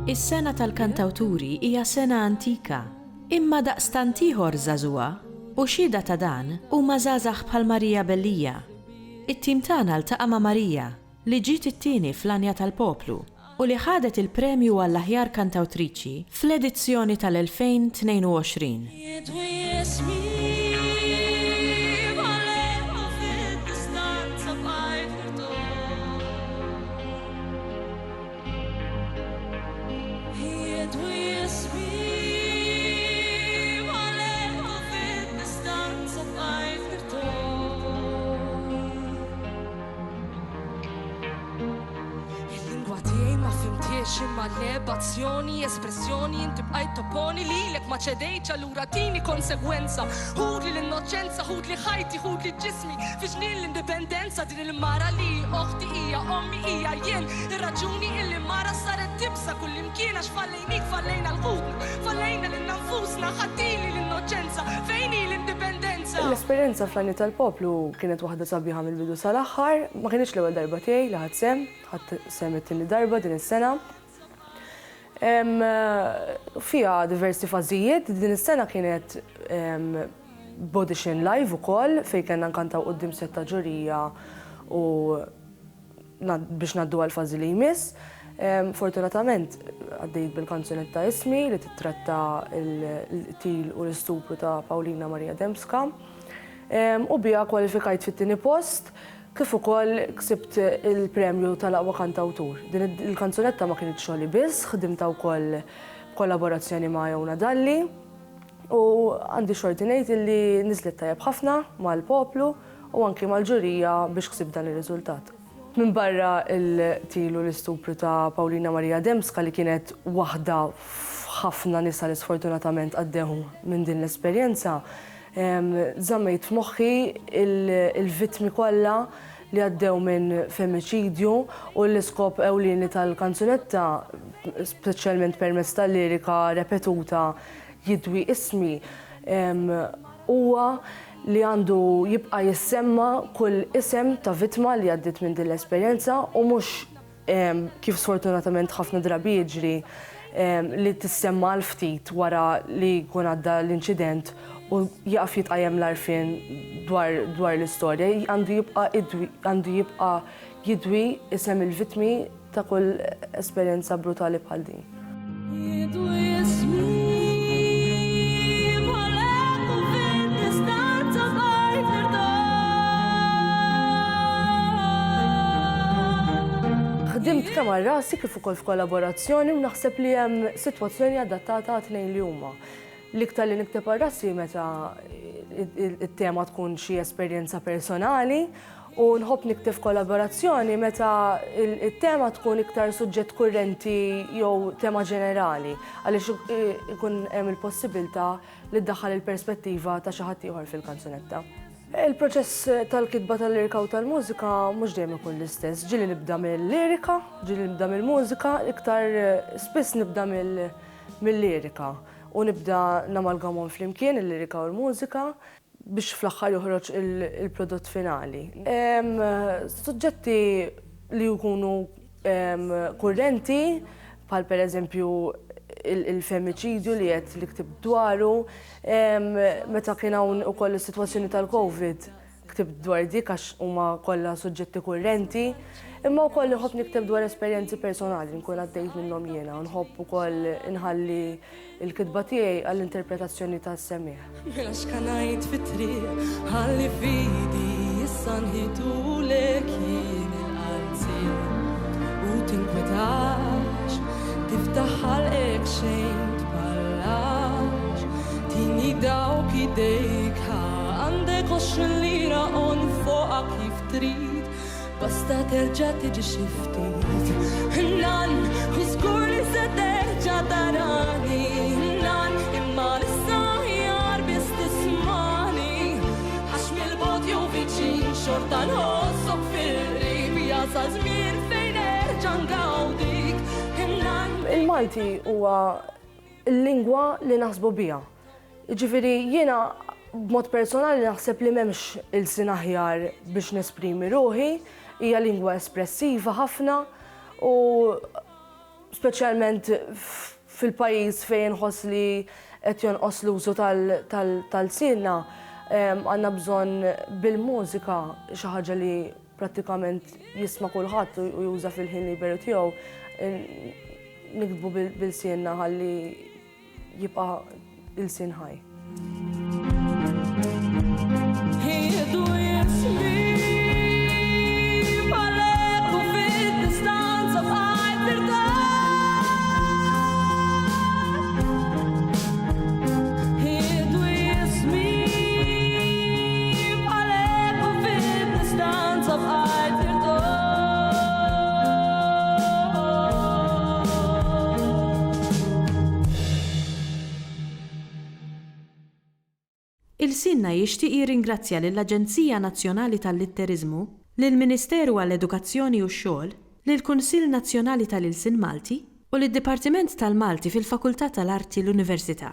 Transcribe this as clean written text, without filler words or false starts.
Is-sena tal-kantawturi hija sena antika, imma daqstant ieħor żagħżugħa u xhieda ta' dan huma żgħażagħ bħal Marija Bellija. It-tim tagħna ltaqa' ma' Marija li ġiet it-tieni fl-Anja tal-Poplu u li ħadet il-premju għall-aħjar kantawtriċi fl-edizzjoni tal-2022. Imma l-ebazzjoni, espressjoni, inti bqajt topponi lilek ma ċedejċ allura tini konsegwenza. Ħudli l-innoċenza, ħudli ħajti, ħudli ġismi, fi ġnien l-indipendenza din il-mara li oħti hija, ommi hija jien. Ir-raġuni illi mara saret tibsa kull imkien għax fallejnik, fallejna l-ħudna, fallejna l-nafusna, ħaddili l-innoċenza, fejni l-indipendenza. L-esperienza fl-Anja tal-Poplu kienet waħda sabiħa mill-bidu sal-aħħar, ma kienx l-ewwel darba tiegħi li ħadd sem it-tieni darba din is-sena. Fija diversi fażijiet, din is-sena kienet Bodishin Live ukoll fejn kellna nkantaw quddiem setta ġurija u biex ngħaddu għal fażi li jmiss. Fortunatament għaddejt bil-kanzunetta Ismi li titratta l-qtil u l-istupru ta' Paulina Marija Dembska u biha kwalifikajt fit-tieni post. Kif ukoll ksibt il-premju tal-aqwa kantawtur. Din il-kanzunetta ma kienx xogħli biss, ħdimta wkoll kollaborazzjoni ma' Jowna Dalli u għandi xorti ngħid illi niżlet tajjeb ħafna mal-poplu u anki mal-ġurija biex ksibt dan ir-riżultat. Minn barra il-qtil u l-istupru ta' Paulina Marija Dembska li kienet waħda ħafna nisa li sfortunatament għaddew minn din l-esperjenza, żammejt f'moħħi il-vittmi kollha li għaddew minn femiċidju u l-iskop ewlieni tal-kanzunetta, speċjalment permezz tal-lirika repetuta jidwi ismi, huwa li għandu jibqa' jissemma kull isem ta' vittma li għaddiet minn din l-esperjenza u mhux kif sfortunatament ħafna drabi jiġri li tissemma l-ftit wara li jkun għadda l-inċident u jaqaf jitqajjem l-arfien dwar l-istorja, għandu jibqa' jidwi isem il-vittmi ta' kull esperjenza brutali bħal din. Ħdimt kemm għal rasi kif ukoll f'kollaborazzjoni u naħseb li hemm sitwazzjoni adattata tnejn li huma. L-iktar li nikteb għal rasi meta it-tema tkun xi esperjenza personali u nħobb nikteb f'kollaborazzjoni meta it-tema tkun iktar suġġett kurrenti jew tema ġenerali għaliex ikun hemm il-possibilità li ddaħħal il-perspettiva ta' xi ħadd ieħor fil-kanzunetta. Il-proċess tal-kitba tal-lirika u tal-mużika mhux dejjem ikun l-istess. Ġieli nibda mill-lirika, ġieli nibda mill-mużika, iktar spiss nibda mill-lirika u nibda namalgamhom flimkien il-lirika u l-mużika biex fl-aħħar joħroġ il-prodott finali. Suġġetti li jkunu kurrenti, bħal pereżempju il-femiċidju li qed li ktib dwaru, meta kien hawn ukoll is-sitwazzjoni tal-COVID ktib dwar dik għax huma kollha suġġetti kurrenti, imma wkoll nħobb nikteb dwar esperjenzi personali nkun għaddejt minnhom jiena u nħobb ukoll inħalli l-kitba tiegħi għall-interpretazzjoni tas-semieħ. Mela x'kanajt fit-triq ħalli fidi issa nħidulek jien il-qalbsien u tinkwetax tiftaħ ħalqek xejn tballax tini dawk idejk għandek 20 lira on fuqha kif trid basta terġa' tiġi xi ftit. Nan, u żgur li se terġa' tarani. Nan, imma l'issa ħjar biss tismani. Għax mill-bogħod jew viċin xorta nħossok fil-qrib. Jasal żmien fejn nerġa' ngawdik. Il-Malti huwa l-lingwa li naħsbu biha. Ġifieri jiena b'mod personali naħseb li m'hemmx il-sin aħjar biex nesprimi ruħi, hija lingwa espressiva ħafna u speċjalment fil-pajjiż fejn inħoss li qed jonqos l-użu tal-sienna għandna bżonn bil-mużika xi ħaġa li prattikament jisma' kulħadd u juża fil-ħin liberu tiegħu nikdbu bil-sienna ħalli jibqa' il-sin ħaj. Jieħdu jismi bħalek u fid-distanza bħajt irtaħ. Jieħdu jismi bħalek u fid-distanza bħajt irtaħ. Il-Sinna jixtieq jirringrazzja lill-Aġenzija Nazzjonali tal-Litterizmu, lill-Ministeru għall-Edukazzjoni u x-Xogħol, lill-Kunsill Nazzjonali tal-Ilsien Malti u lid-Dipartiment tal-Malti fil-Fakultà tal-Arti l-Università.